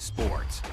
sports.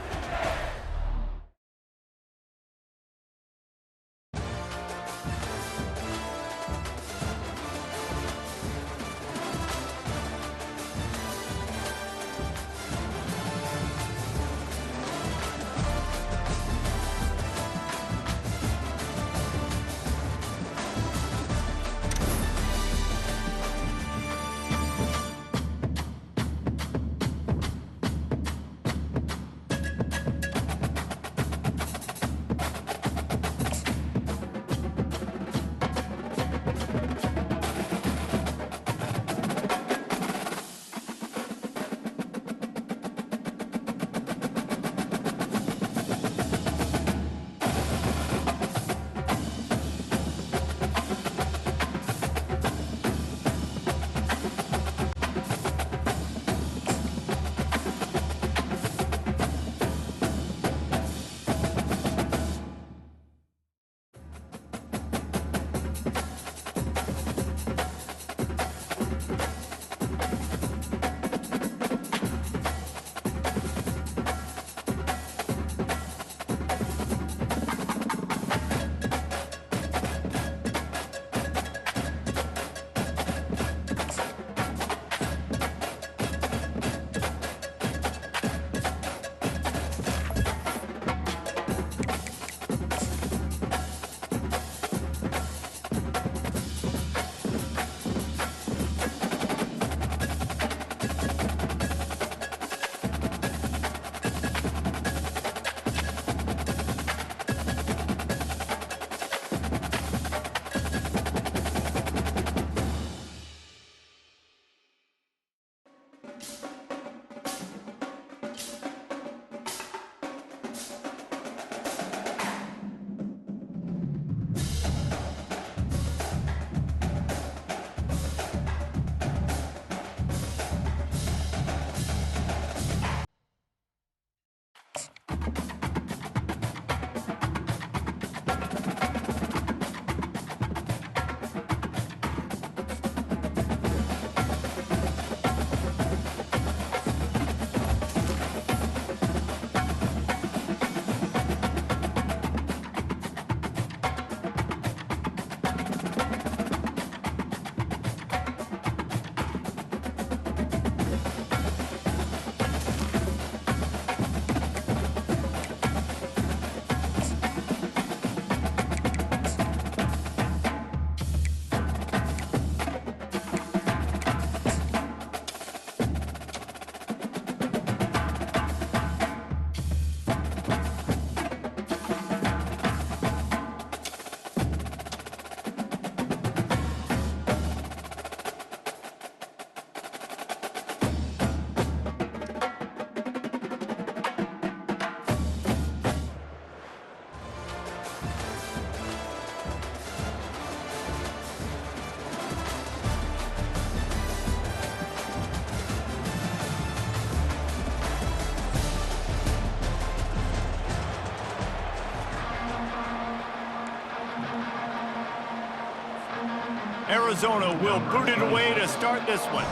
Arizona will boot it away to start this one.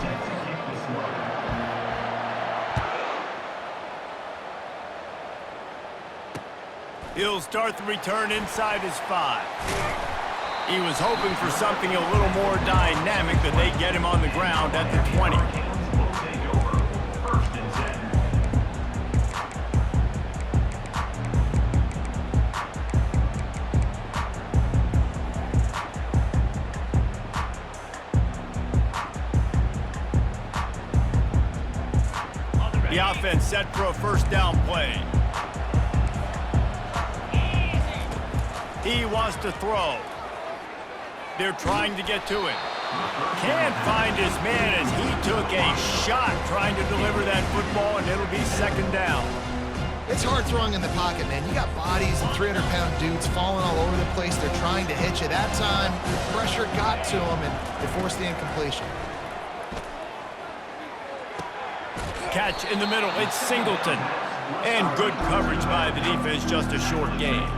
He'll start the return inside his 5. He was hoping for something a little more dynamic, but they get him on the ground at the 20. The offense set for a first down play. He wants to throw. They're trying to get to it. Can't find his man as he took a shot trying to deliver that football, and it'll be second down. It's hard throwing in the pocket, man. You got bodies and 300-pound dudes falling all over the place. They're trying to hit you. That time, the pressure got to them, and they forced the incompletion. Catch in the middle, it's Singleton. And good coverage by the defense, just a short gain.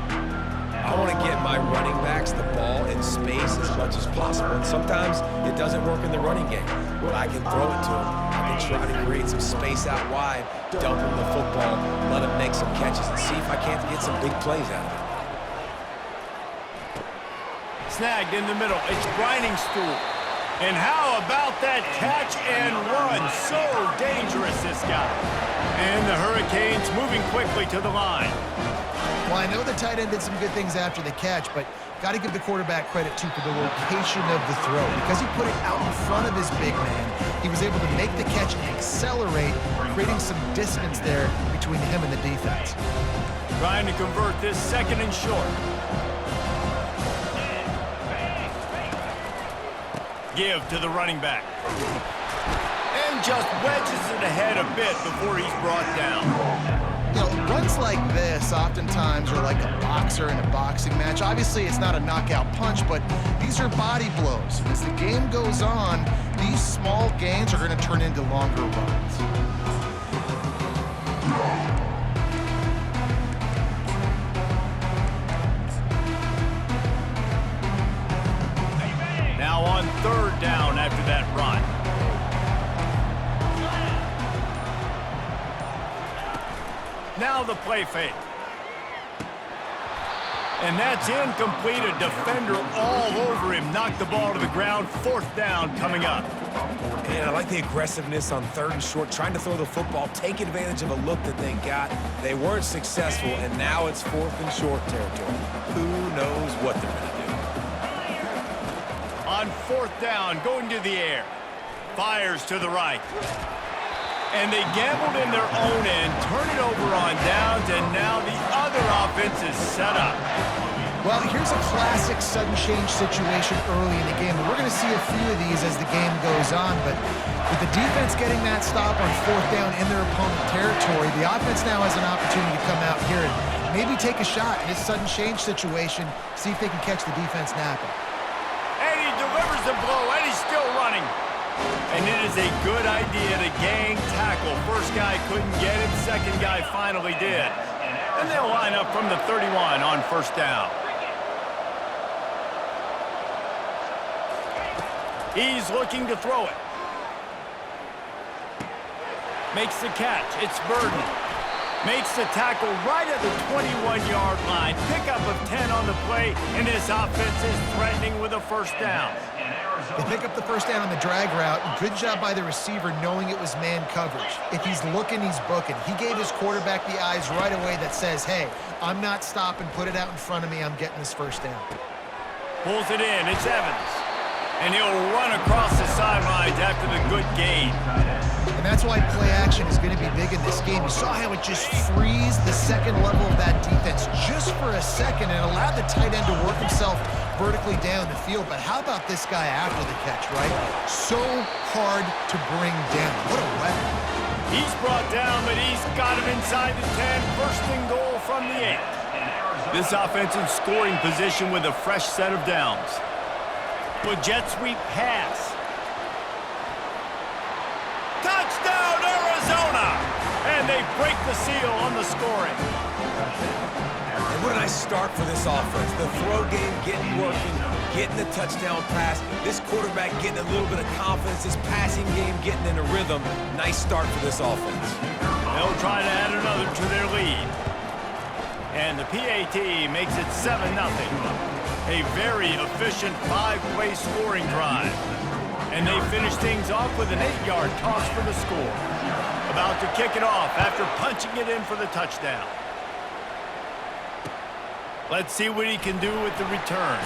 I want to get my running backs the ball in space as much as possible. And sometimes it doesn't work in the running game, but I can throw it to them. I can try to create some space out wide, dump him the football, let him make some catches, and see if I can't get some big plays out of it. Snagged in the middle. It's Briningstool. And how about that catch and run? So dangerous, this guy. And the Hurricanes moving quickly to the line. Well, I know the tight end did some good things after the catch, but got to give the quarterback credit, too, for the location of the throw. Because he put it out in front of his big man, he was able to make the catch and accelerate, creating some distance there between him and the defense. Trying to convert this second and short. Give to the running back. And just wedges it ahead a bit before he's brought down. You know, runs like this oftentimes are like a boxer in a boxing match. Obviously, it's not a knockout punch, but these are body blows. As the game goes on, these small gains are going to turn into longer runs. Now on third down after that run. Now the play fake. And that's incomplete. A defender all over him. Knocked the ball to the ground. Fourth down coming up. And I like the aggressiveness on third and short, trying to throw the football, take advantage of a look that they got. They weren't successful, and now it's fourth and short territory. Who knows what they're going to do? On fourth down, going to the air. Fires to the right. And they gambled in their own end, turn it over on downs, and now the other offense is set up. Well, here's a classic sudden change situation early in the game. And we're going to see a few of these as the game goes on. But with the defense getting that stop on fourth down in their opponent territory, the offense now has an opportunity to come out here and maybe take a shot in this sudden change situation, see if they can catch the defense napping. And he delivers the blow, and he's still running. And it is a good idea to gang tackle. First guy couldn't get him, second guy finally did. And they'll line up from the 31 on first down. He's looking to throw it. Makes the catch. It's Burden. Makes the tackle right at the 21-yard line. Pickup of 10 on the play, and this offense is threatening with a first down. They pick up the first down on the drag route. Good job by the receiver knowing it was man coverage. If he's looking, he's booking. He gave his quarterback the eyes right away that says, hey, I'm not stopping. Put it out in front of me. I'm getting this first down. Pulls it in. It's Evans. And he'll run across the sidelines after the good gain. And that's why play action is going to be big in this game. You saw how it just frees the second level of that defense just for a second and allowed the tight end to work himself vertically down the field. But how about this guy after the catch, right? So hard to bring down. What a weapon. He's brought down, but he's got him inside the 10. First and goal from the 8. This offense in scoring position with a fresh set of downs. With jet sweep pass. Touchdown, Arizona! And they break the seal on the scoring. And what a nice start for this offense. The throw game getting working, getting the touchdown pass. This quarterback getting a little bit of confidence. This passing game getting in a rhythm. Nice start for this offense. They'll try to add another to their lead. And the PAT makes it 7-0. A very efficient 5-play scoring drive. And they finish things off with an 8-yard toss for the score. About to kick it off after punching it in for the touchdown. Let's see what he can do with the return.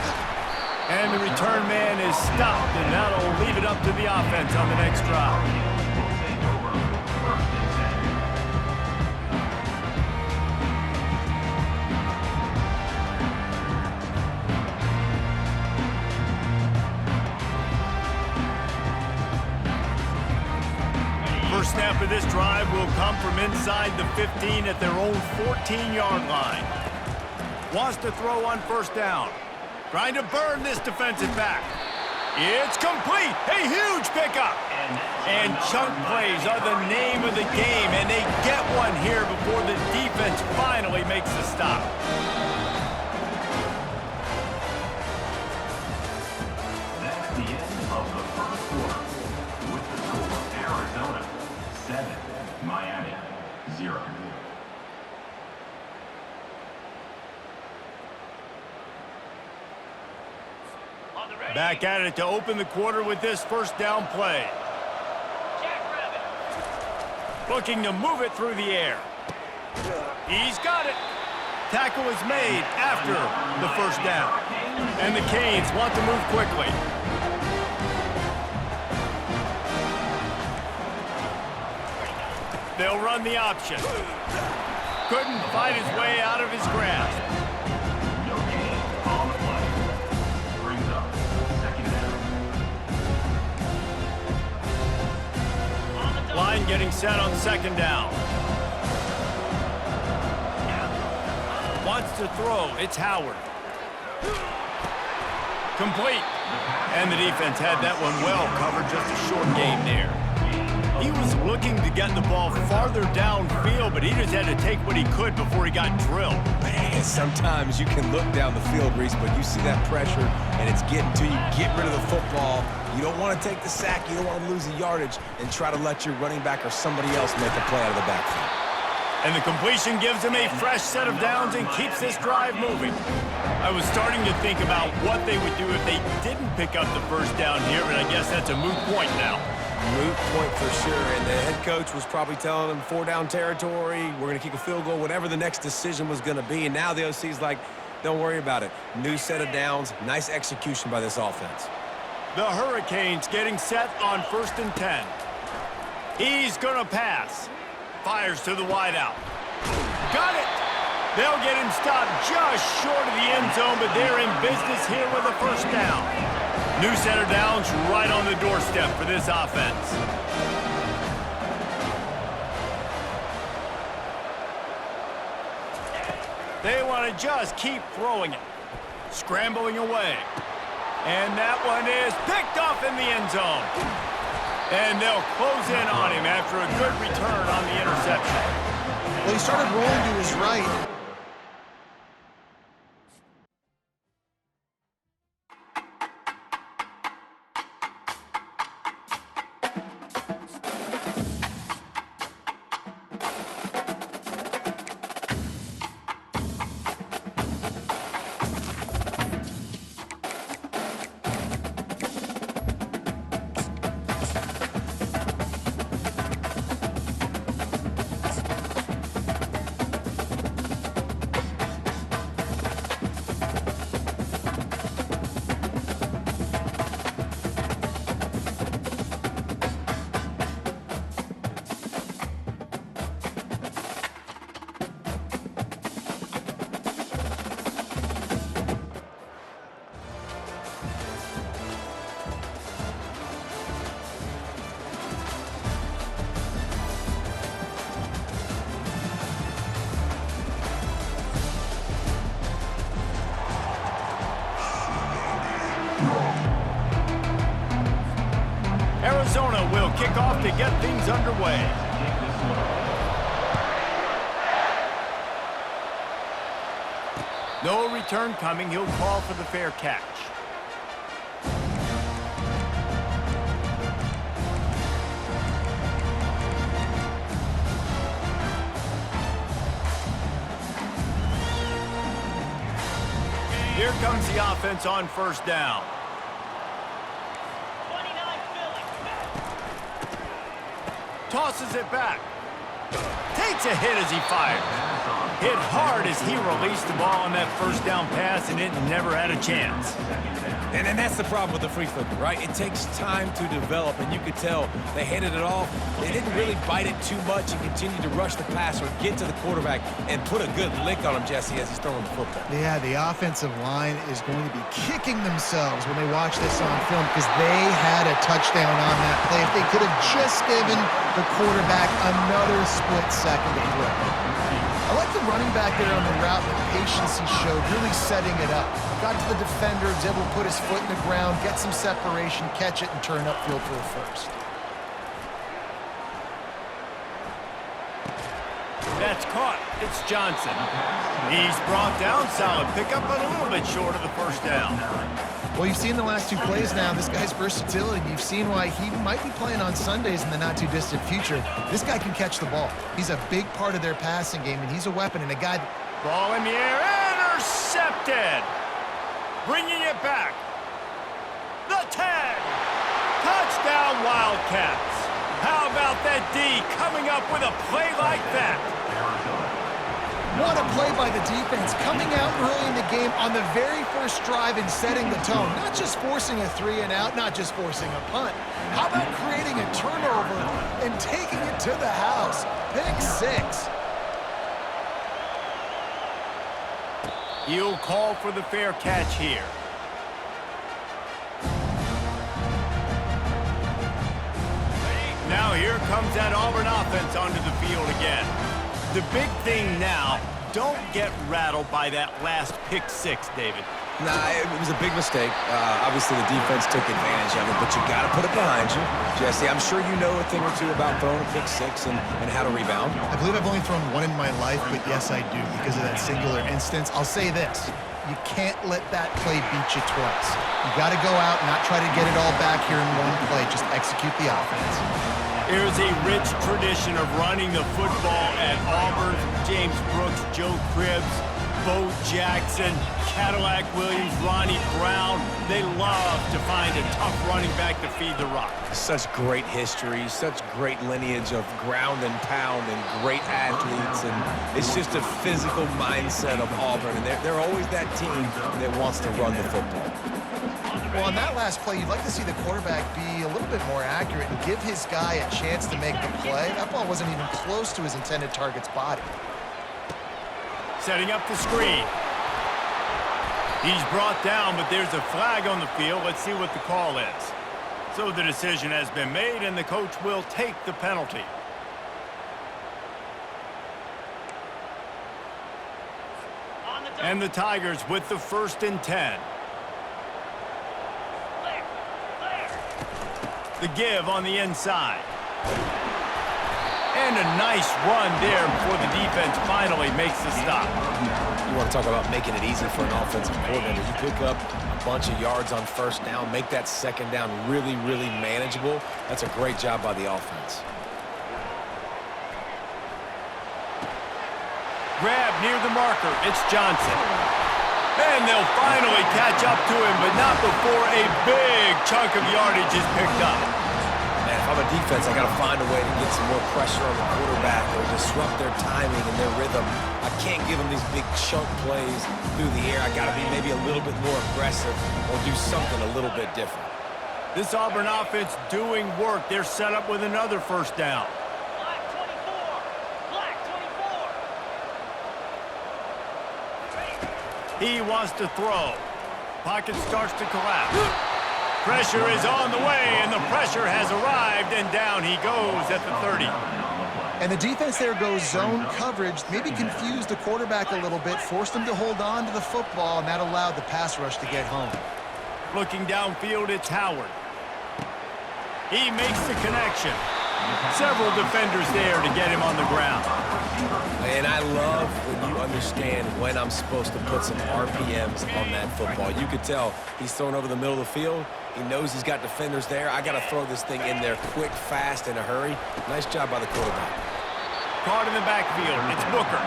And the return man is stopped, and that'll leave it up to the offense on the next drive. First snap of this drive will come from inside the 15 at their own 14-yard line. Wants to throw on first down. Trying to burn this defensive back. It's complete. A huge pickup. And chunk plays are the name of the game, and they get one here before the defense finally makes the stop. quarter. With the score, Arizona 7, Miami 0. Back at it to open the quarter with this first down play. Looking to move it through the air. He's got it. Tackle is made after the first down. And the Canes want to move quickly. They'll run the option. Couldn't fight his way out of his grasp. No gain on the play. Brings up second down. Line getting set on second down. Wants to throw. It's Howard. Complete. And the defense had that one well covered. Just a short game there. He was looking to get the ball farther downfield, but he just had to take what he could before he got drilled. Man, sometimes you can look down the field, Reese, but you see that pressure, and it's getting to you. Get rid of the football. You don't want to take the sack. You don't want to lose the yardage and try to let your running back or somebody else make a play out of the backfield. And the completion gives him a fresh set of downs and keeps this drive moving. I was starting to think about what they would do if they didn't pick up the first down here, but I guess that's a moot point now. Moot point for sure, and the head coach was probably telling them 4-down territory, we're going to kick a field goal, whatever the next decision was going to be, and now the OC's like, don't worry about it. New set of downs, nice execution by this offense. The Hurricanes getting set on 1st and 10. He's going to pass. Fires to the wideout. Got it! They'll get him stopped just short of the end zone, but they're in business here with a first down. New set of downs right on the doorstep for this offense. They want to just keep throwing it. Scrambling away. And that one is picked off in the end zone. And they'll close in on him after a good return on the interception. Well, he started rolling to his right. Arizona will kick off to get things underway. No return coming. He'll call for the fair catch. Here comes the offense on first down. Tosses it back. Takes a hit as he fires. Hit hard as he released the ball on that first down pass, and it never had a chance. And that's the problem with the free flipper, right? It takes time to develop, and you could tell they handed it off. They didn't really bite it too much and continue to rush the pass or get to the quarterback and put a good lick on him, Jesse, as he's throwing the football. Yeah, the offensive line is going to be kicking themselves when they watch this on film because they had a touchdown on that play. If they could have just given the quarterback another split second to throw. I like the running back there on the route, the patience he showed, really setting it up. Got to the defender, was able to put his foot in the ground, get some separation, catch it, and turn upfield for a first. That's caught. It's Johnson. He's brought down. Solid pickup, but a little bit short of the first down. Well, you've seen the last two plays now. This guy's versatility. You've seen why he might be playing on Sundays in the not-too-distant future. This guy can catch the ball. He's a big part of their passing game, and he's a weapon and a guy. Ball in the air, intercepted. Bringing it back. The 10. Touchdown, Wildcats. How about that D coming up with a play like that? What a play by the defense, coming out early in the game on the very first drive and setting the tone. Not just forcing a 3-and-out, not just forcing a punt. How about creating a turnover and taking it to the house? Pick 6. He'll call for the fair catch here. Now here comes that Auburn offense onto the field again. The big thing now, don't get rattled by that last pick 6, David. Nah, it was a big mistake. Obviously, the defense took advantage of it, but you got to put it behind you. Jesse, I'm sure you know a thing or two about throwing a pick 6 and how to rebound. I believe I've only thrown one in my life, but yes, I do because of that singular instance. I'll say this. You can't let that play beat you twice. You got to go out and not try to get it all back here in one play. Just execute the offense. There's a rich tradition of running the football at Auburn. James Brooks, Joe Cribbs, Bo Jackson, Cadillac Williams, Ronnie Brown. They love to find a tough running back to feed the rock. Such great history, such great lineage of ground and pound and great athletes. And it's just a physical mindset of Auburn. And they're always that team that wants to run the football. Well, on that last play, you'd like to see the quarterback be a little bit more accurate and give his guy a chance to make the play. That ball wasn't even close to his intended target's body. Setting up the screen. He's brought down, but there's a flag on the field. Let's see what the call is. So the decision has been made, and the coach will take the penalty. And the Tigers with the 1st and 10. The give on the inside. And a nice run there before the defense finally makes the stop. You want to talk about making it easy for an offensive coordinator. You pick up a bunch of yards on 1st down, make that 2nd down really, really manageable. That's a great job by the offense. Grab near the marker. It's Johnson. And they'll finally catch up to him, but not before a big chunk of yardage is picked up. Man, if I'm a defense, I got to find a way to get some more pressure on the quarterback or disrupt their timing and their rhythm. I can't give them these big chunk plays through the air. I got to be maybe a little bit more aggressive or do something a little bit different. This Auburn offense doing work. They're set up with another 1st down. He wants to throw. Pocket starts to collapse. Pressure is on the way, and the pressure has arrived, and down he goes at the 30. And the defense there goes zone coverage, maybe confused the quarterback a little bit, forced him to hold on to the football, and that allowed the pass rush to get home. Looking downfield, it's Howard. He makes the connection. Several defenders there to get him on the ground. And I love when you understand when I'm supposed to put some RPMs on that football. You could tell he's thrown over the middle of the field. He knows he's got defenders there. I got to throw this thing in there quick, fast, in a hurry. Nice job by the quarterback. Caught in the backfield. It's Booker.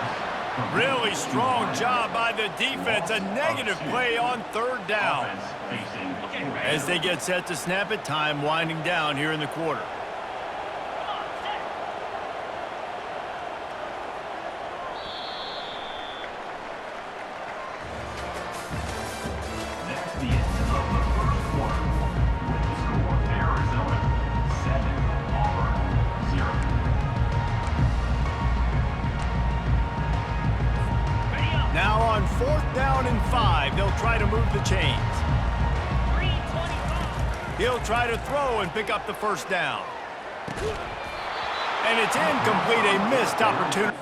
Really strong job by the defense. A negative play on 3rd down. As they get set to snap it, time winding down here in the quarter. Now on 4th down and 5, they'll try to move the chains. He'll try to throw and pick up the 1st down. And it's incomplete, a missed opportunity.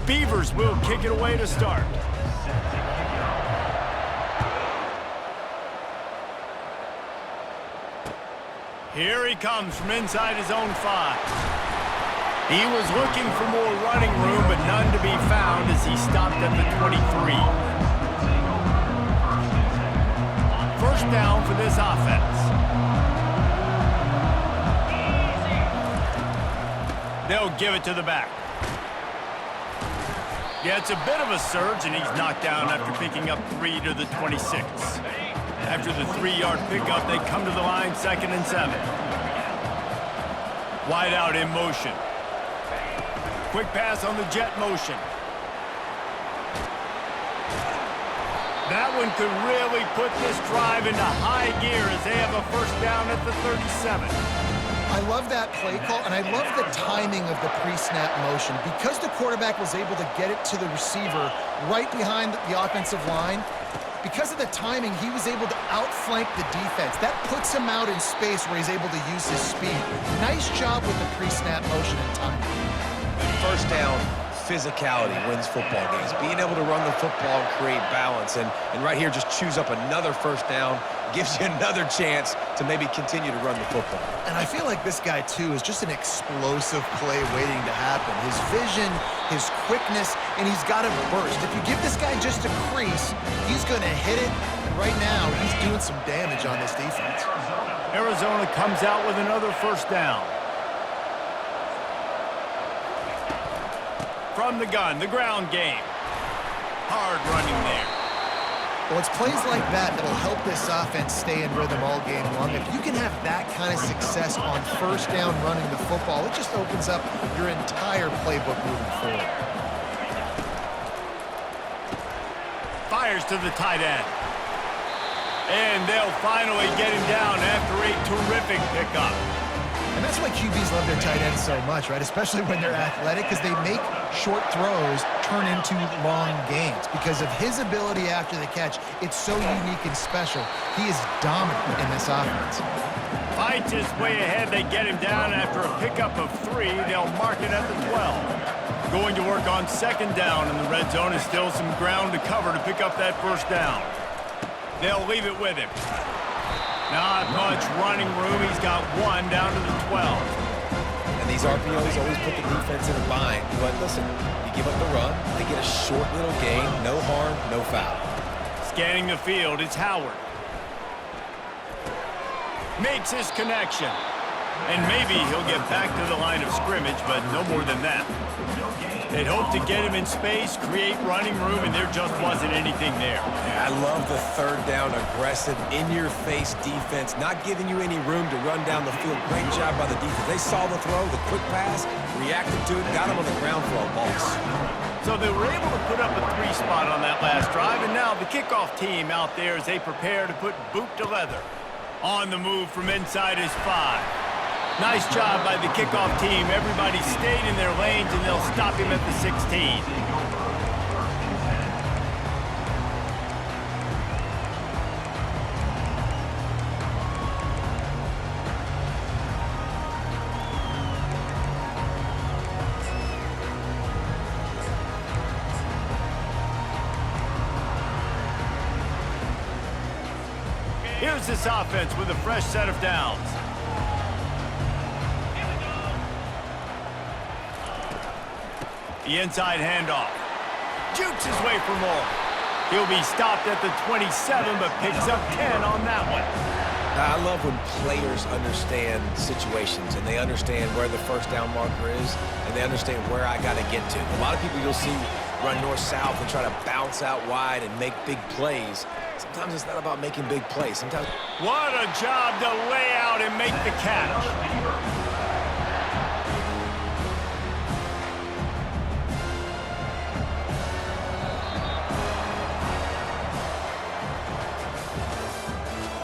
Beavers will kick it away to start. Here he comes from inside his own 5. He was looking for more running room, but none to be found as he stopped at the 23. First down for this offense. They'll give it to the back. Yeah, it's a bit of a surge, and he's knocked down after picking up 3 to the 26. After the 3-yard pickup, they come to the line, 2nd and 7. Wide out in motion. Quick pass on the jet motion. That one could really put this drive into high gear as they have a first down at the 37. I love that play call, and I love the timing of the pre-snap motion. Because the quarterback was able to get it to the receiver right behind the offensive line, because of the timing, he was able to outflank the defense. That puts him out in space where he's able to use his speed. Nice job with the pre-snap motion and timing. First down, physicality wins football games. Being able to run the football and create balance. And right here, just choose up another first down, gives you another chance to maybe continue to run the football. And I feel like this guy, too, is just an explosive play waiting to happen. His vision, his quickness, and he's got a burst. If you give this guy just a crease, he's going to hit it. And right now, he's doing some damage on this defense. Arizona comes out with another first down. From the gun, the ground game. Hard running there. Well, it's plays like that that'll help this offense stay in rhythm all game long. If you can have that kind of success on first down running the football, it just opens up your entire playbook moving forward. Fires to the tight end. And they'll finally get him down after a terrific pickup. And that's why QBs love their tight ends so much, right? Especially when they're athletic, because they make short throws turn into long gains. Because of his ability after the catch, it's so unique and special. He is dominant in this offense. Fights his way ahead. They get him down after a pickup of 3. They'll mark it at the 12. Going to work on 2nd down in the red zone. Is still some ground to cover to pick up that first down. They'll leave it with him. Not much running room. He's got 1 down to the 12. And these RPOs always put the defense in a bind. But listen, you give up the run, they get a short little gain, no harm, no foul. Scanning the field, it's Howard. Makes his connection. And maybe he'll get back to the line of scrimmage, but no more than that. They'd hope to get him in space, create running room, and there just wasn't anything there. I love the 3rd down, aggressive, in-your-face defense, not giving you any room to run down the field. Great job by the defense. They saw the throw, the quick pass, reacted to it, got him on the ground for a loss. So they were able to put up a 3 spot on that last drive, and now the kickoff team out there as they prepare to put boot to leather. On the move from inside his 5. Nice job by the kickoff team. Everybody stayed in their lanes, and they'll stop him at the 16. Here's this offense with a fresh set of downs. The inside handoff. Jukes his way for more. He'll be stopped at the 27, but picks up 10 on that one. I love when players understand situations and they understand where the first down marker is and they understand where I got to get to. A lot of people you'll see run north-south and try to bounce out wide and make big plays. Sometimes it's not about making big plays. Sometimes. What a job to lay out and make the catch.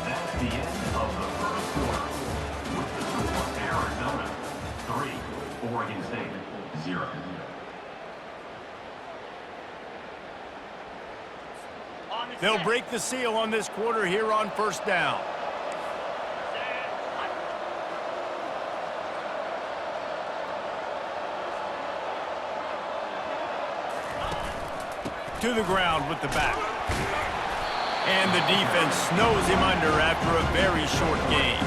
That's the end of the first quarter. With the score, Arizona 3, Oregon State 0. They'll break the seal on this quarter here on first down. to the ground with the back. And the defense snows him under after a very short gain.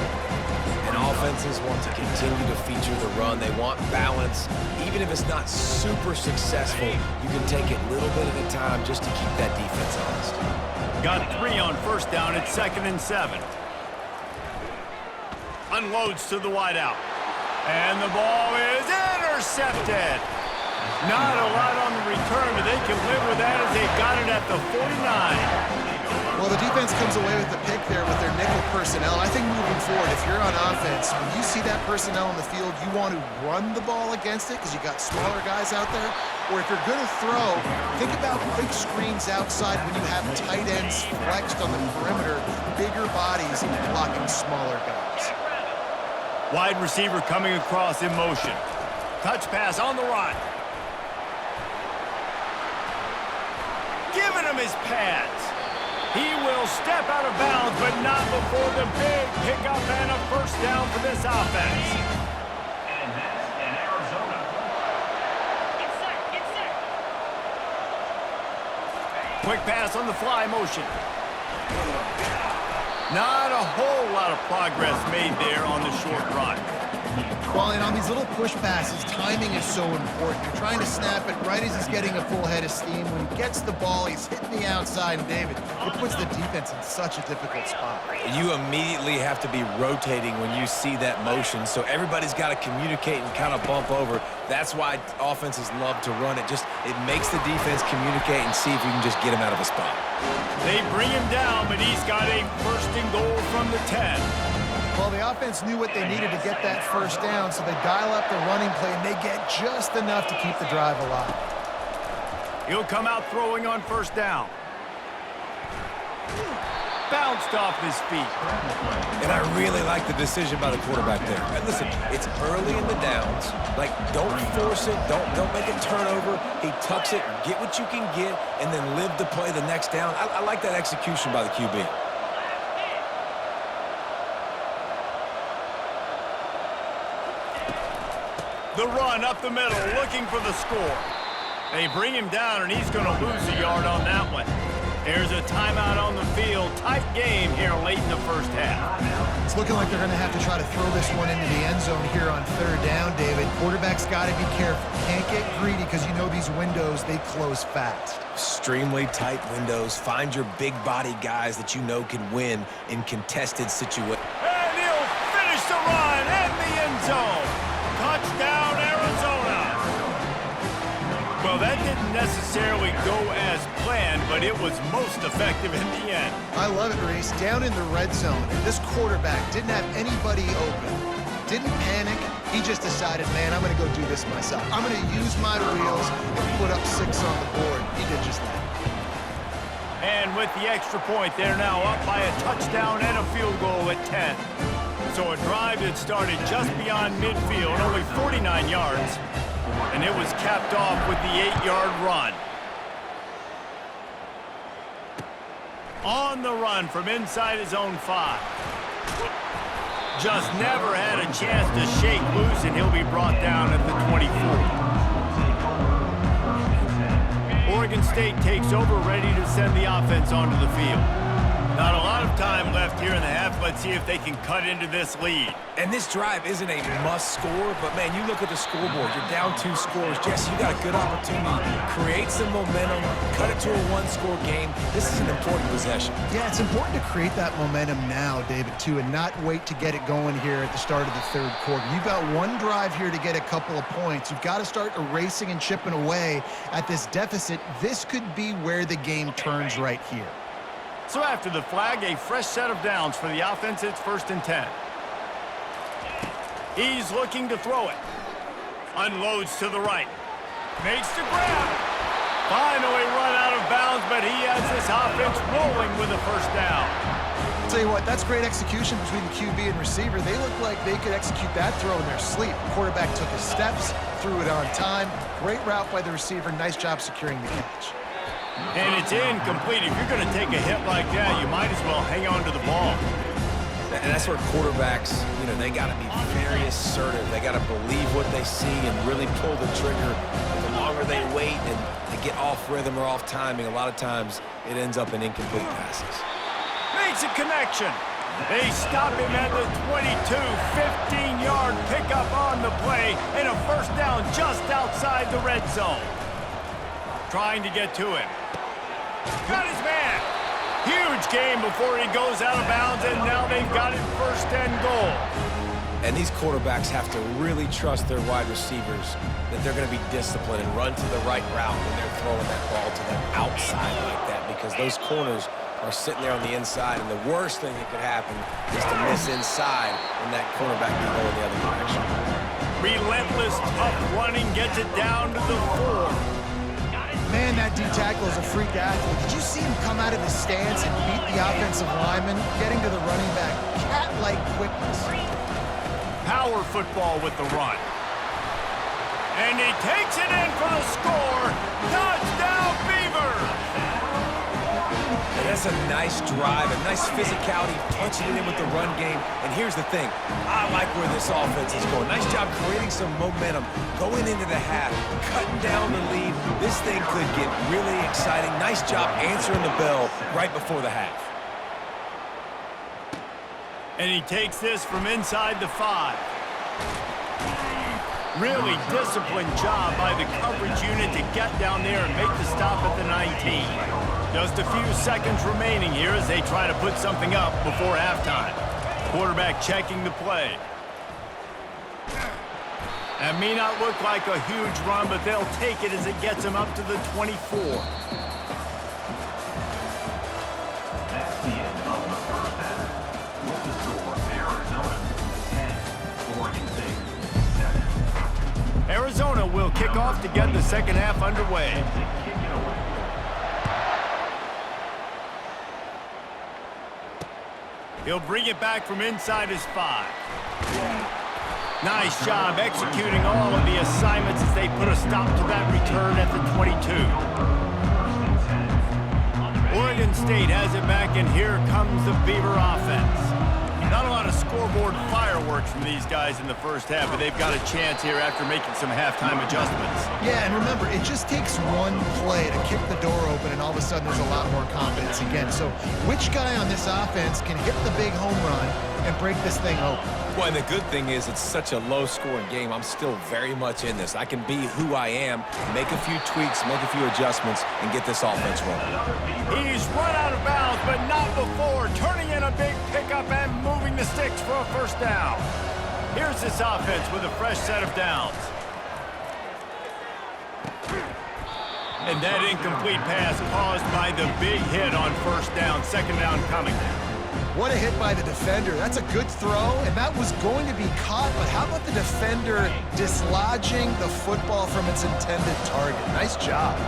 And offenses want to continue to feature the run. They want balance. Even if it's not super successful, you can take it little bit at a time just to keep that defense honest. Got 3 on first down at 2nd and 7. Unloads to the wideout. And the ball is intercepted. Not a lot on the return, but they can live with that as they got it at the 49. Well, the defense comes away with the pick there with their nickel personnel. I think moving forward, if you're on offense, when you see that personnel on the field, you want to run the ball against it because you got smaller guys out there. Or if you're going to throw, think about quick screens outside when you have tight ends flexed on the perimeter, bigger bodies blocking smaller guys. Wide receiver coming across in motion. Touch pass on the run. Giving him his pads. He will step out of bounds, but not before the big pickup and a first down for this offense. And that's in Arizona. Get set. Quick pass on the fly motion. Not a whole lot of progress made there on the short run. Well, and on these little push passes, timing is so important. You're trying to snap it right as he's getting a full head of steam. When he gets the ball, he's hitting the outside, and David, it puts the defense in such a difficult spot. You immediately have to be rotating when you see that motion, so everybody's got to communicate and kind of bump over. That's why offenses love to run it. It makes the defense communicate and see if you can just get him out of a spot. They bring him down, but he's got a 1st and goal from the 10. Well, the offense knew what they needed to get that first down, so they dial up the running play, and they get just enough to keep the drive alive. He'll come out throwing on first down. Bounced off his feet. And I really like the decision by the quarterback there. And listen, it's early in the downs. Like, don't force it. Don't make a turnover. He tucks it, get what you can get, and then live to play the next down. I like that execution by the QB. The run up the middle, looking for the score. They bring him down, and he's going to lose a yard on that one. There's a timeout on the field. Tight game here late in the first half. It's looking like they're going to have to try to throw this one into the end zone here on 3rd down, David. Quarterback's got to be careful. Can't get greedy because you know these windows, they close fast. Extremely tight windows. Find your big body guys that you know can win in contested situations. And he'll finish the run in the end zone. Touchdown, Arizona. Well, that didn't necessarily go as planned, but it was most effective in the end. I love it, Reese. Down in the red zone, this quarterback didn't have anybody open. Didn't panic. He just decided, man, I'm going to go do this myself. I'm going to use my wheels and put up 6 on the board. He did just that. And with the extra point, they're now up by a touchdown and a field goal at 10. So a drive that started just beyond midfield, only 49 yards, and it was capped off with the 8-yard run. On the run from inside his own 5. Just never had a chance to shake loose, and he'll be brought down at the 24. Oregon State takes over, ready to send the offense onto the field. Not a lot of time left here in the half. Let's see if they can cut into this lead. And this drive isn't a must score, but man, you look at the scoreboard, you're down 2 scores. Jesse, you got a good opportunity. Create some momentum, cut it to a 1-score game. This is an important possession. Yeah, it's important to create that momentum now, David, too, and not wait to get it going here at the start of the 3rd quarter. You've got one drive here to get a couple of points. You've got to start erasing and chipping away at this deficit. This could be where the game turns right here. So after the flag, a fresh set of downs for the offense. It's 1st and 10. He's looking to throw it. Unloads to the right. Makes the grab. Finally run out of bounds, but he has this offense rolling with a first down. I'll tell you what, that's great execution between the QB and receiver. They look like they could execute that throw in their sleep. The quarterback took his steps, threw it on time. Great route by the receiver. Nice job securing the catch. And it's incomplete. If you're going to take a hit like that, you might as well hang on to the ball. And that's where quarterbacks, they got to be very assertive. They got to believe what they see and really pull the trigger. But the longer they wait and they get off rhythm or off timing, a lot of times it ends up in incomplete passes. Makes a connection. They stop him at the 22, 15-yard pickup on the play, and a first down just outside the red zone. Trying to get to him. Got his man. Huge game before he goes out of bounds, and now they've got it first and goal. And these quarterbacks have to really trust their wide receivers that they're going to be disciplined and run to the right route when they're throwing that ball to the outside like that, because those corners are sitting there on the inside, and the worst thing that could happen is to miss inside and that cornerback be going the other direction. Relentless, tough running gets it down to the 4. Man, that D-tackle is a freak athlete. Did you see him come out of the stance and beat the offensive lineman, getting to the running back? Cat-like quickness. Power football with the run. And he takes it in for the score. Touchdown, Beavers! And that's a nice drive, a nice physicality, punching it in with the run game. And here's the thing, I like where this offense is going. Nice job creating some momentum, going into the half, cutting down the lead. This thing could get really exciting. Nice job answering the bell right before the half. And he takes this from inside the 5. Really disciplined job by the coverage unit to get down there and make the stop at the 19. Just a few seconds remaining here as they try to put something up before halftime. Quarterback checking the play. That may not look like a huge run, but they'll take it as it gets them up to the 24. That's the end of the first half. With the score, Arizona 10, Oregon State 7. Arizona will kick off to get the second half underway. He'll bring it back from inside his 5. Nice job executing all of the assignments as they put a stop to that return at the 22. Oregon State has it back, and here comes the Beaver offense. Not a lot of scoreboard fireworks from these guys in the first half, but they've got a chance here after making some halftime adjustments. Yeah, and remember, it just takes one play to kick the door open, and all of a sudden there's a lot more confidence again. So which guy on this offense can hit the big home run and break this thing open? Well, and the good thing is it's such a low-scoring game. I'm still very much in this. I can be who I am, make a few tweaks, make a few adjustments, and get this offense rolling. He's run out of bounds, but not before turning in a big pickup and moving the sticks for a first down. Here's this offense with a fresh set of downs. And that incomplete pass caused by the big hit on first down. Second down coming. What a hit by the defender. That's a good throw, and that was going to be caught, but how about the defender dislodging the football from its intended target? Nice job.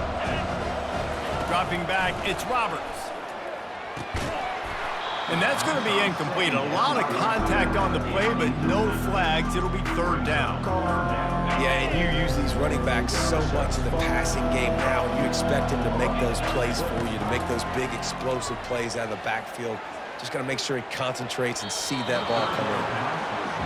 Dropping back, it's Roberts. And that's going to be incomplete. A lot of contact on the play, but no flags. It'll be third down. Yeah, and you use these running backs so much in the passing game now, and you expect him to make those plays for you, to make those big explosive plays out of the backfield. Just got to make sure he concentrates and see that ball come in.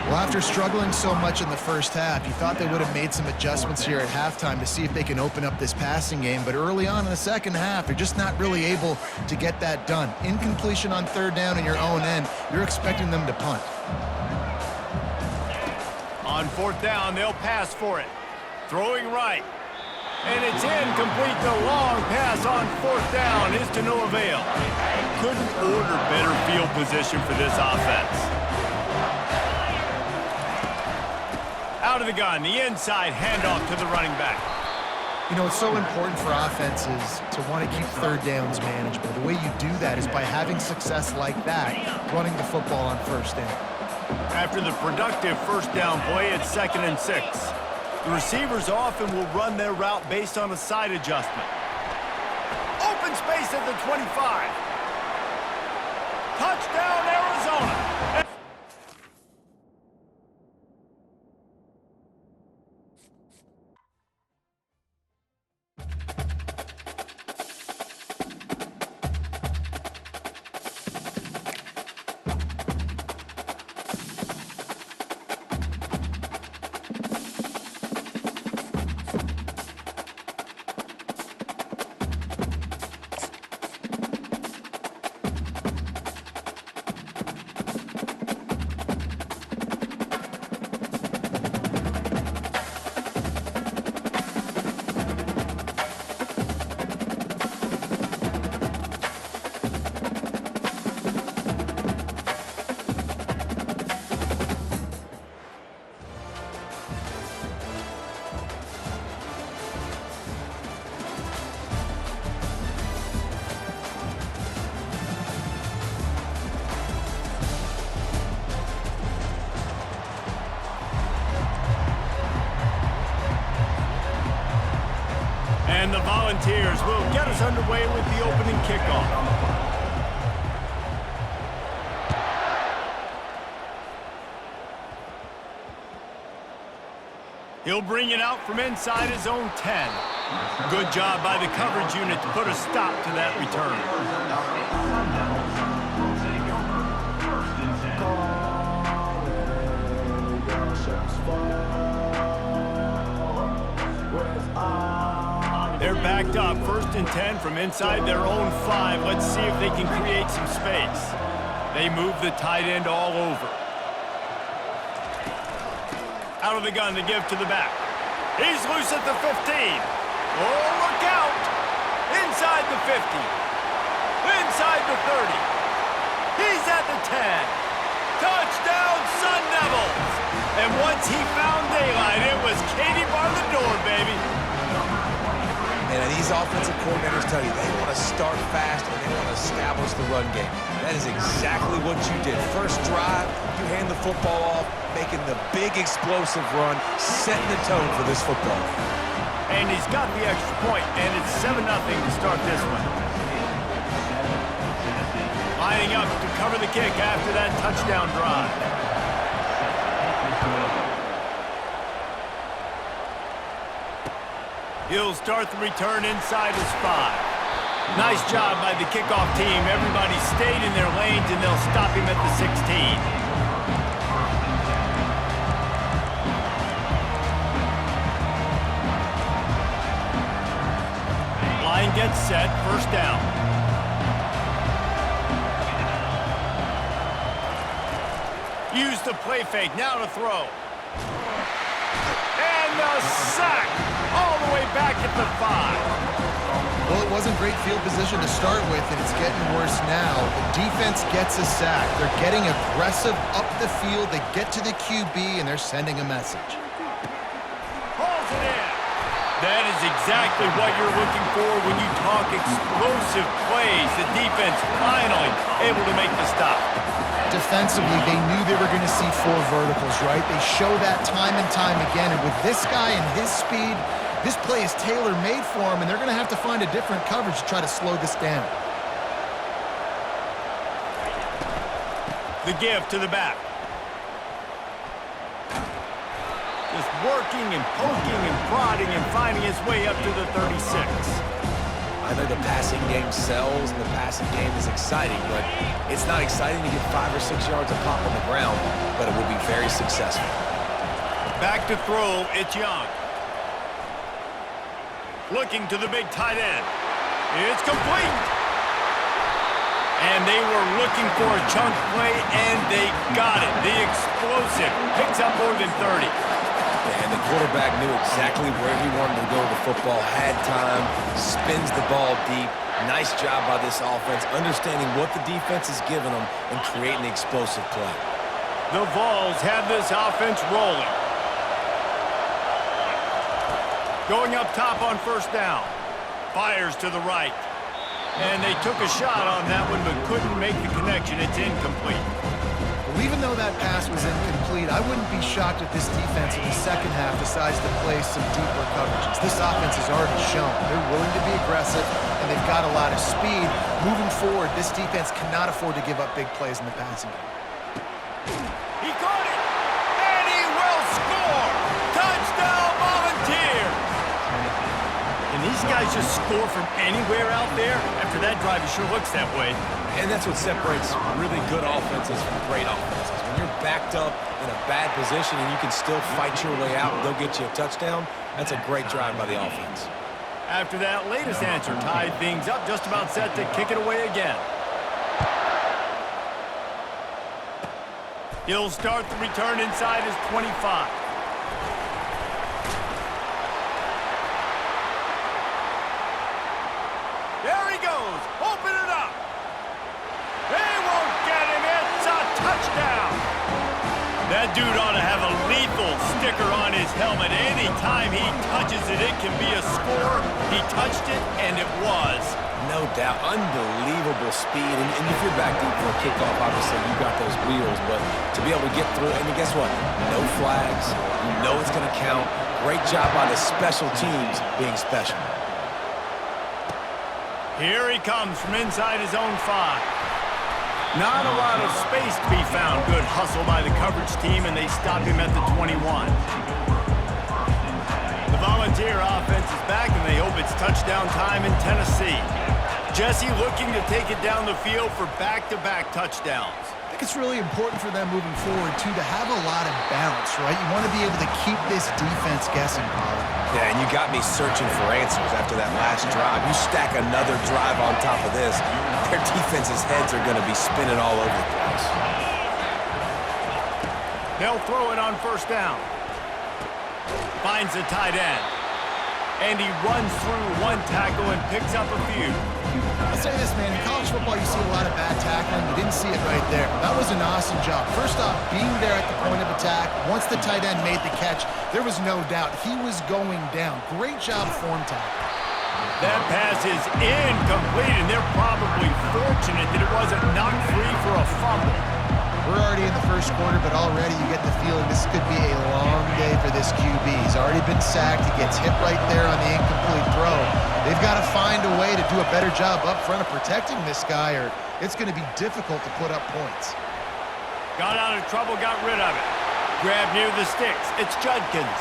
Well, after struggling so much in the first half, you thought they would have made some adjustments here at halftime to see if they can open up this passing game. But early on in the second half, they're just not really able to get that done. Incompletion on third down in your own end, you're expecting them to punt. On fourth down, they'll pass for it. Throwing right. And it's incomplete. The long pass on fourth down is to no avail. Couldn't order better field position for this offense. Out of the gun, the inside handoff to the running back. You know, it's so important for offenses to want to keep third downs manageable. The way you do that is by having success like that, running the football on first down. After the productive first down play, it's 2nd and 6. The receivers often will run their route based on a side adjustment. Open space at the 25. Touchdown, Arizona. And the Volunteers will get us underway with the opening kickoff. He'll bring it out from inside his own 10. Good job by the coverage unit to put a stop to that return. They're backed up, 1st and 10 from inside their own 5. Let's see if they can create some space. They move the tight end all over. Out of the gun to give to the back. He's loose at the 15. Oh, look out! Inside the 50. Inside the 30. He's at the 10. Touchdown, Sun Devils! And once he found daylight, it was Katie bar the door, baby. And these offensive coordinators tell you they want to start fast and they want to establish the run game. That is exactly what you did. First drive, you hand the football off, making the big explosive run, setting the tone for this football game. And he's got the extra point, and it's 7-0 to start this one. Lining up to cover the kick after that touchdown drive. He'll start the return inside his 5. Nice job by the kickoff team. Everybody stayed in their lanes, and they'll stop him at the 16. Line gets set, 1st down. Use the play fake, now to throw. And the sack, all the way back at the 5. Well, it wasn't great field position to start with, and it's getting worse now. The defense gets a sack. They're getting aggressive up the field. They get to the QB, and they're sending a message. Pulls it in. That is exactly what you're looking for when you talk explosive plays. The defense finally able to make the stop. Defensively, they knew they were going to see 4 verticals, right? They show that time and time again, and with this guy and his speed, this play is tailor-made for him, and they're going to have to find a different coverage to try to slow this down. The give to the back. Just working and poking and prodding and finding his way up to the 36. I know the passing game sells and the passing game is exciting, but it's not exciting to get 5 or 6 yards of pop on the ground, but it will be very successful. Back to throw, it's Young. Looking to the big tight end. It's complete. And they were looking for a chunk play, and they got it. The explosive picks up more than 30. And the quarterback knew exactly where he wanted to go with the football, had time, spins the ball deep. Nice job by this offense, understanding what the defense is giving them and creating the explosive play. The Vols have this offense rolling. Going up top on 1st down. Fires to the right. And they took a shot on that one but couldn't make the connection. It's incomplete. Well, even though that pass was incomplete, I wouldn't be shocked if this defense in the second half decides to play some deeper coverages. This offense has already shown they're willing to be aggressive, and they've got a lot of speed. Moving forward, this defense cannot afford to give up big plays in the passing game. He caught it, and he will score! Touchdown, Volunteers! Can these guys just score from anywhere out there? After that drive, it sure looks that way. And that's what separates really good offenses from great offenses. When you're backed up in a bad position and you can still fight your way out and they'll get you a touchdown, that's a great drive by the offense. After that latest answer tied things up, just about set to kick it away again. He'll start the return inside his 25. There he goes. Open it up. They won't get him. It's a touchdown. That dude ought to have a lethal sticker on his helmet. Anytime he touches it, it can be a score. He touched it, and it was. No doubt. Unbelievable speed. And if you're back deep for a kickoff, obviously you've got those wheels. But to be able to get through, and guess what? No flags. You know it's going to count. Great job by the special teams being special. Here he comes from inside his own 5. Not a lot of space to be found. Good hustle by the coverage team, and they stop him at the 21. The Volunteer offense is back, and they hope it's touchdown time in Tennessee. Jesse looking to take it down the field for back-to-back touchdowns. I think it's really important for them moving forward, too, to have a lot of balance, right? You want to be able to keep this defense guessing, Pollard. Yeah, and you got me searching for answers after that last drive. You stack another drive on top of this, their defense's heads are going to be spinning all over the place. They'll throw it on first down. Finds the tight end. And he runs through one tackle and picks up a few. I'll say this, man. In college football, you see a lot of bad tackling. You didn't see it right there. That was an awesome job. First off, being there at the point of attack. Once the tight end made the catch, there was no doubt he was going down. Great job form tackle. That pass is incomplete, and they're probably fortunate that it wasn't knocked free for a fumble. We're already in the first quarter, but already you get the feeling this could be a long day for this QB. He's already been sacked. He gets hit right there on the incomplete throw. They've got to find a way to do a better job up front of protecting this guy, or it's going to be difficult to put up points. Got out of trouble, got rid of it. Grab near the sticks. It's Judkins.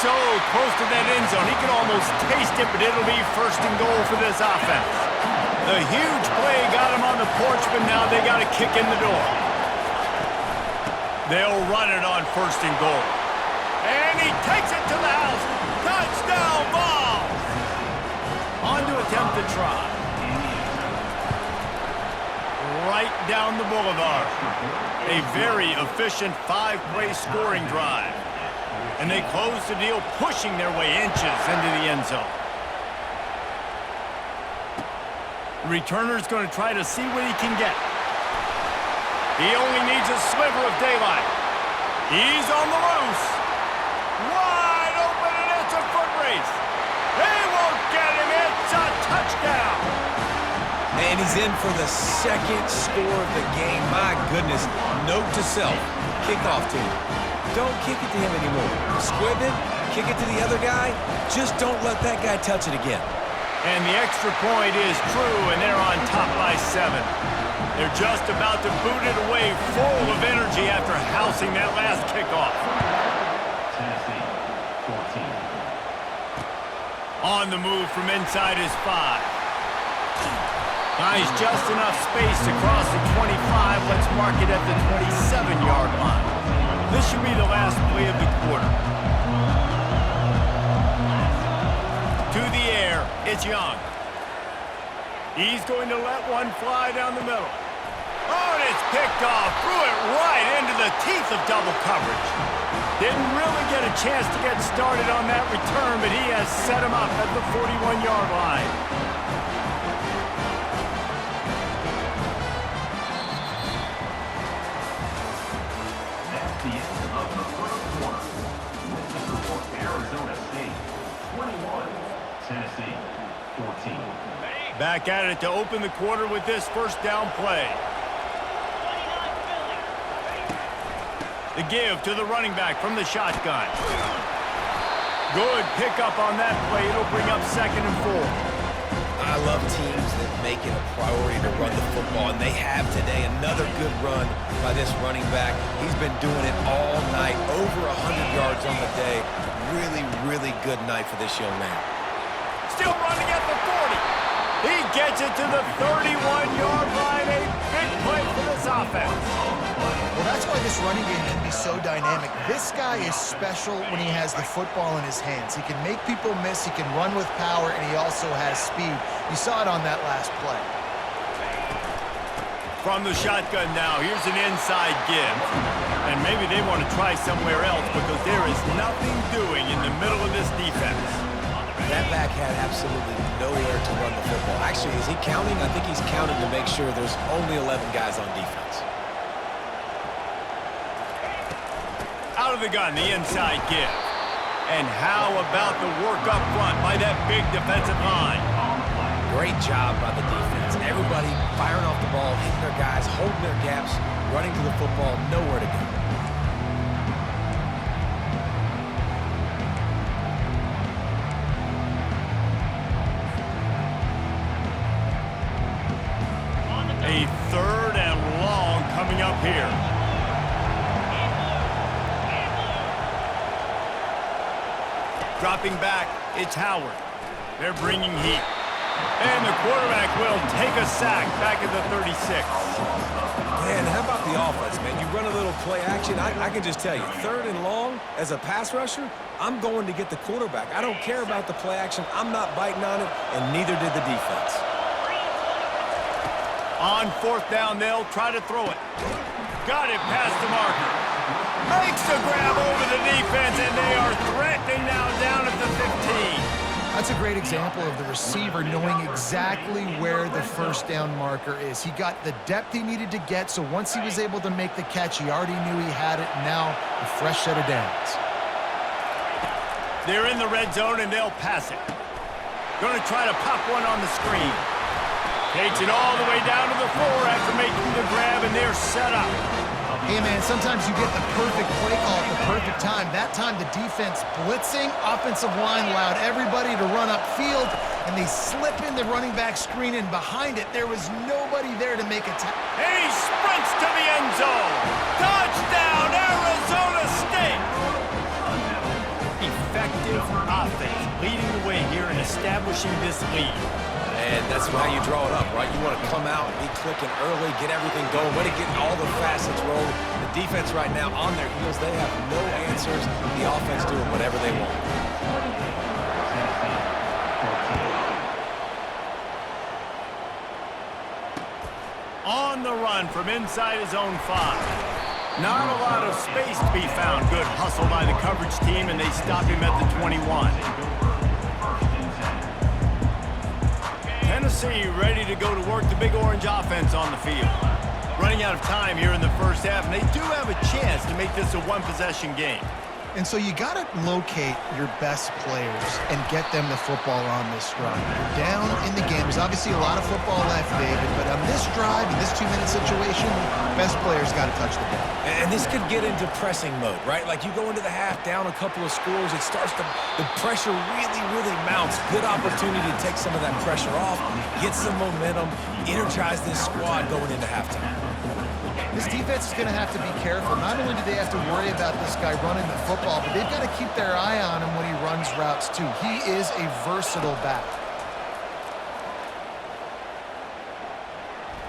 So close to that end zone. He can almost taste it, but it'll be first and goal for this offense. The huge play got him on the porch, but now they got a kick in the door. They'll run it on first and goal. And he takes it to the house. Touchdown ball! On to attempt the try. Right down the boulevard. A very efficient 5-play scoring drive. And they close the deal, pushing their way inches into the end zone. The returner's going to try to see what he can get. He only needs a sliver of daylight. He's on the loose. Wide open, and it's a foot race. They won't get him. It's a touchdown. And he's in for the second score of the game. My goodness. Note to self. Kickoff team. Don't kick it to him anymore. Squib it. Kick it to the other guy. Just don't let that guy touch it again. And the extra point is true, and they're on top by 7. They're just about to boot it away, full of energy after housing that last kickoff. Tennessee, 14. On the move from inside his 5. Buys just enough space to cross the 25. Let's mark it at the 27-yard line. This should be the last play of the quarter. To the air, it's Young. He's going to let one fly down the middle. Oh, and it's picked off. Threw it right into the teeth of double coverage. Didn't really get a chance to get started on that return, but he has set him up at the 41-yard line. That's the end of the first quarter. With the score, Arizona State, 21. Tennessee, 14. Back at it to open the quarter with this first down play. The give to the running back from the shotgun. Good pickup on that play. It'll bring up 2nd and 4. I love teams that make it a priority to run the football, and they have today. Another good run by this running back. He's been doing it all night, over 100 yards on the day. Really, really good night for this young man. Still running at the 40. He gets it to the 31-yard line. A big play for this offense. Well, that's why this running game can be so dynamic. This guy is special when he has the football in his hands. He can make people miss, he can run with power, and he also has speed. You saw it on that last play. From the shotgun now, here's an inside give. And maybe they want to try somewhere else because there is nothing doing in the middle of this defense. That back had absolutely nowhere to run the football. Actually, is he counting? I think he's counting to make sure there's only 11 guys on defense. Out of the gun, the inside give. And how about the work up front by that big defensive line? Great job by the defense. Everybody firing off the ball, hitting their guys, holding their gaps, running to the football, nowhere to go. Dropping back, it's Howard. They're bringing heat. And the quarterback will take a sack back at the 36. Man, how about the offense, man? You run a little play action. I can just tell you, 3rd and long, as a pass rusher, I'm going to get the quarterback. I don't care about the play action. I'm not biting on it, and neither did the defense. On 4th down, they'll try to throw it. Got it past the marker. Makes the grab over the defense, and they are threatening now down at the 15. That's a great example of the receiver knowing exactly where the 1st down marker is. He got the depth he needed to get, so once he was able to make the catch, he already knew he had it, and now a fresh set of downs. They're in the red zone, and they'll pass it. Going to try to pop one on the screen. Takes it all the way down to the 4 after making the grab, and they're set up. Hey, man, sometimes you get the perfect play call at the perfect time. That time, the defense blitzing, offensive line allowed everybody to run upfield, and they slip in the running back screen, and behind it, there was nobody there to make a tackle. And he sprints to the end zone. Touchdown, Arizona State! Effective offense, leading the way here and establishing this lead. And that's how you draw it up, right? You want to come out, be clicking early, get everything going, want to get all the facets rolling. The defense right now on their heels, they have no answers. The offense doing whatever they want. On the run from inside his own 5. Not a lot of space to be found. Good hustle by the coverage team, and they stop him at the 21. Tennessee ready to go to work the Big Orange offense on the field. Running out of time here in the 1st half, and they do have a chance to make this a one-possession game. And so you got to locate your best players and get them the football on this drive. You're down in the game. There's obviously a lot of football left, David, but on this drive, in this 2-minute situation, best players got to touch the ball. And this could get into pressing mode, right? Like you go into the half, down a couple of scores, it starts to, the pressure really mounts. Good opportunity to take some of that pressure off, get some momentum, energize this squad going into halftime. This defense is going to have to be careful. Not only do they have to worry about this guy running the football, but they've got to keep their eye on him when he runs routes too. He is a versatile back.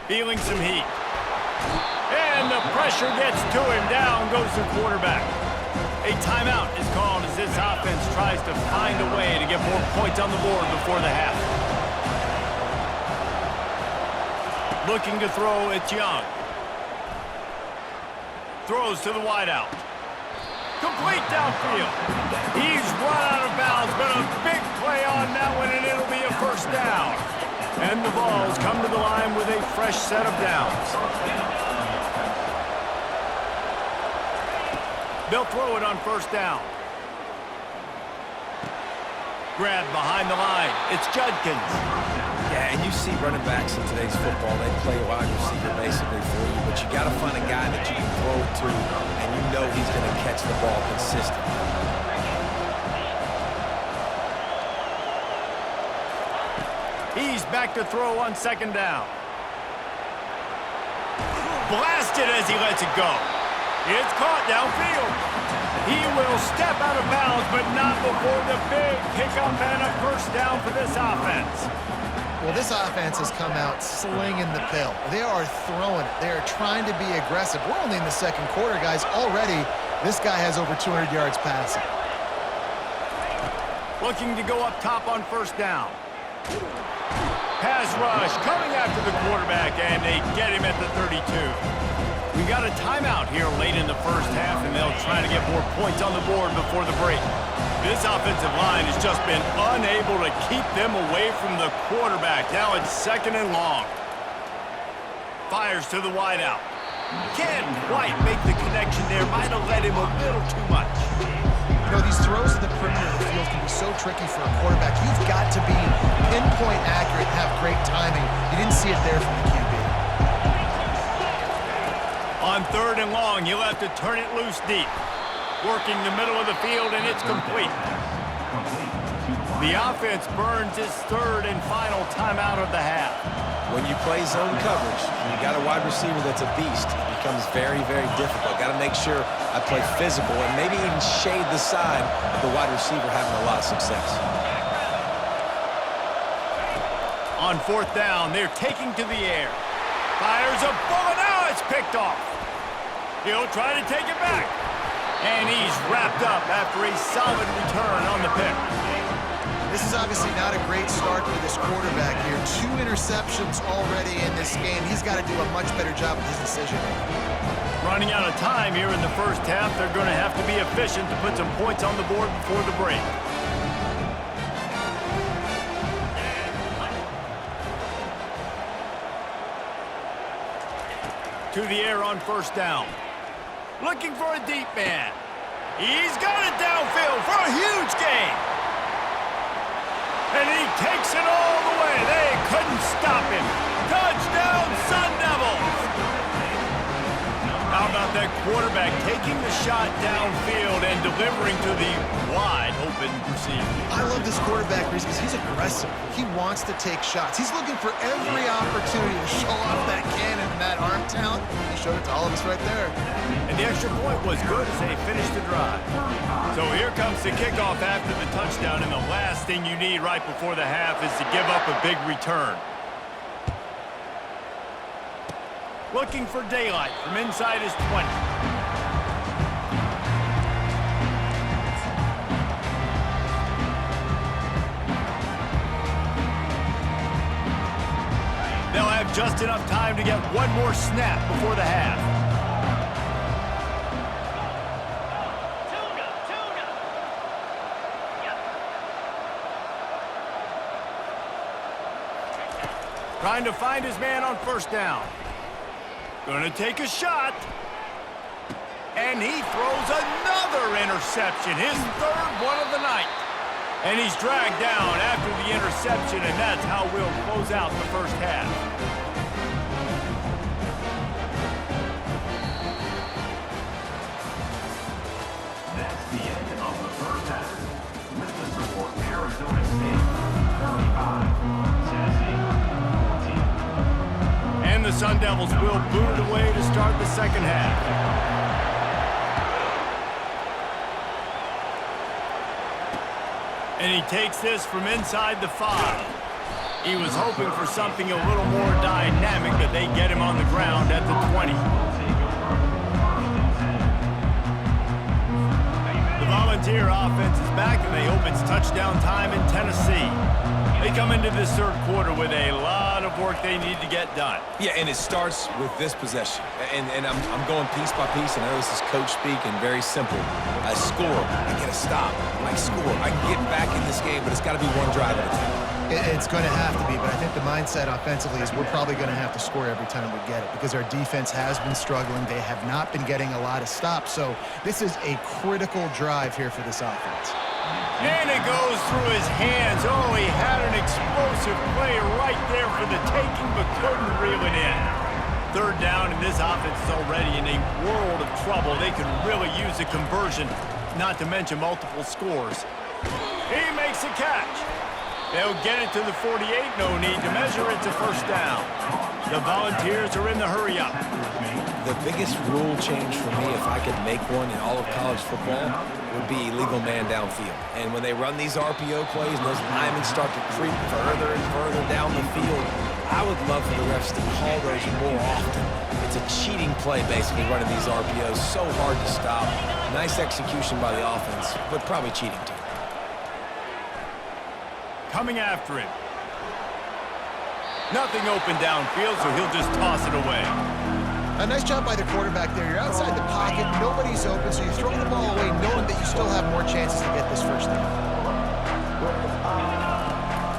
Feeling some heat. And the pressure gets to him. Down goes the quarterback. A timeout is called as this offense tries to find a way to get more points on the board before the half. Looking to throw, it's Young. Throws to the wideout. Complete downfield. He's run out of bounds, but a big play on that one, and it'll be a 1st down. And the Vols come to the line with a fresh set of downs. They'll throw it on 1st down. Grab behind the line. It's Judkins. Yeah, and you see running backs in today's football, they play wide receiver basically for you, but you got to find a guy that you can throw it to, and you know he's going to catch the ball consistently. He's back to throw on 2nd down. Blasted as he lets it go. It's caught downfield. He will step out of bounds, but not before the big pickup and a 1st down for this offense. Well, this offense has come out slinging the pill. They are throwing it. They are trying to be aggressive. We're only in the 2nd quarter, guys. Already, this guy has over 200 yards passing. Looking to go up top on 1st down. Pass rush coming after the quarterback, and they get him at the 32. We got a timeout here late in the 1st half, and they'll try to get more points on the board before the break. This offensive line has just been unable to keep them away from the quarterback. Now it's 2nd and long. Fires to the wideout. Can't quite make the connection there. Might have led him a little too much. You know, these throws to the perimeter of the field can be so tricky for a quarterback. You've got to be pinpoint accurate and have great timing. You didn't see it there from the QB. On 3rd and long, you'll have to turn it loose deep. Working the middle of the field, and it's complete. The offense burns its 3rd and final timeout of the half. when you play zone coverage, and you got a wide receiver that's a beast, it becomes very, very difficult. Got to make sure I play physical and maybe even shade the side of the wide receiver having a lot of success. On fourth down, they're taking to the air. Fires a bullet. Now it's picked off. He'll try to take it back. And he's wrapped up after a solid return on the pick. This is obviously not a great start for this quarterback here. 2 interceptions already in this game. He's got to do a much better job with his decision. Running out of time here in the first half, they're going to have to be efficient to put some points on the board before the break. To the air on first down. Looking for a deep man. He's got it downfield for a huge gain. And he takes it all the way. They couldn't stop him. Touchdown, Sun Devils! How about that quarterback taking the shot downfield and delivering to the wide-open receiver? I love this quarterback because he's aggressive. He wants to take shots. He's looking for every opportunity to show off that cannon and that arm talent. He showed it to all of us right there. And the extra point was good as they finished the drive. So here comes the kickoff after the touchdown, and the last thing you need right before the half is to give up a big return. Looking for daylight from inside his 20. They'll have just enough time to get one more snap before the half. Trying to find his man on first down. Gonna take a shot. And he throws another interception, his third one of the night. And he's dragged down after the interception, and that's how we'll close out the first half. That's the end of the first half. With the score, Arizona State 35, Tennessee 14. And the Sun Devils will boot it away to start the second half. And he takes this from inside the 5. He was hoping for something a little more dynamic, but they get him on the ground at the 20. The Volunteer offense is back, and they hope it's touchdown time in Tennessee. They come into this third quarter with a lot of work they need to get done. Yeah, and it starts with this possession. And I'm going piece by piece, and I know this is coach speak and very simple. I score, I get a stop, I score, I can get back in this game, but it's got to be one drive at a time. It's going to have to be, but I think the mindset offensively is we're probably going to have to score every time we get it because our defense has been struggling. They have not been getting a lot of stops, so this is a critical drive here for this offense. And it goes through his hands. Oh, he had an explosive play right there for the taking, but couldn't reel it in. Third down, and this offense is already in a world of trouble. They could really use a conversion, not to mention multiple scores. He makes a catch. They'll get it to the 48. No need to measure it to first down. The Volunteers are in the hurry-up. The biggest rule change for me, if I could make one in all of college football, would be illegal man downfield. And when they run these RPO plays and those linemen start to creep further and further down the field, I would love for the refs to call those more often. It's a cheating play, basically, running these RPOs. So hard to stop. Nice execution by the offense, but probably cheating too. Coming after him. Nothing open downfield, so he'll just toss it away. A nice job by the quarterback there. You're outside the pocket, nobody's open, so you throw the ball away knowing that you still have more chances to get this first down.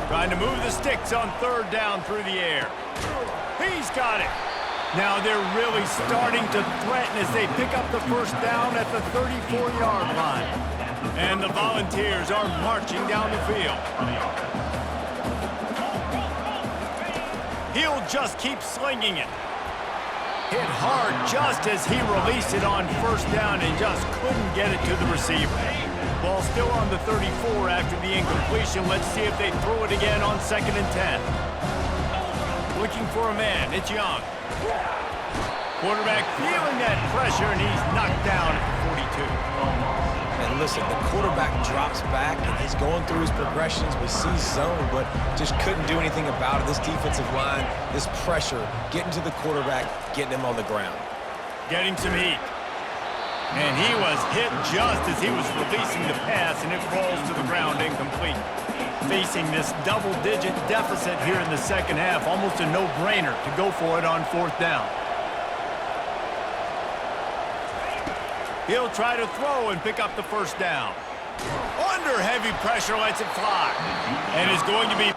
Trying to move the sticks on third down through the air. He's got it. Now they're really starting to threaten as they pick up the first down at the 34-yard line. And the Volunteers are marching down the field. He'll just keep slinging it. Hit hard just as he released it on first down and just couldn't get it to the receiver. Ball still on the 34 after the incompletion. Let's see if they throw it again on 2nd and 10. looking for a man. It's Young. Quarterback feeling that pressure, and he's knocked down at the 42. And listen, the quarterback drops back, and he's going through his progressions. We see zone, but just couldn't do anything about it. This defensive line, this pressure, getting to the quarterback, getting him on the ground. Getting some heat. And he was hit just as he was releasing the pass, and it falls to the ground incomplete. Facing this double-digit deficit here in the second half, almost a no-brainer to go for it on 4th down. He'll try to throw and pick up the 1st down. Under heavy pressure, lets it fly. And is going to be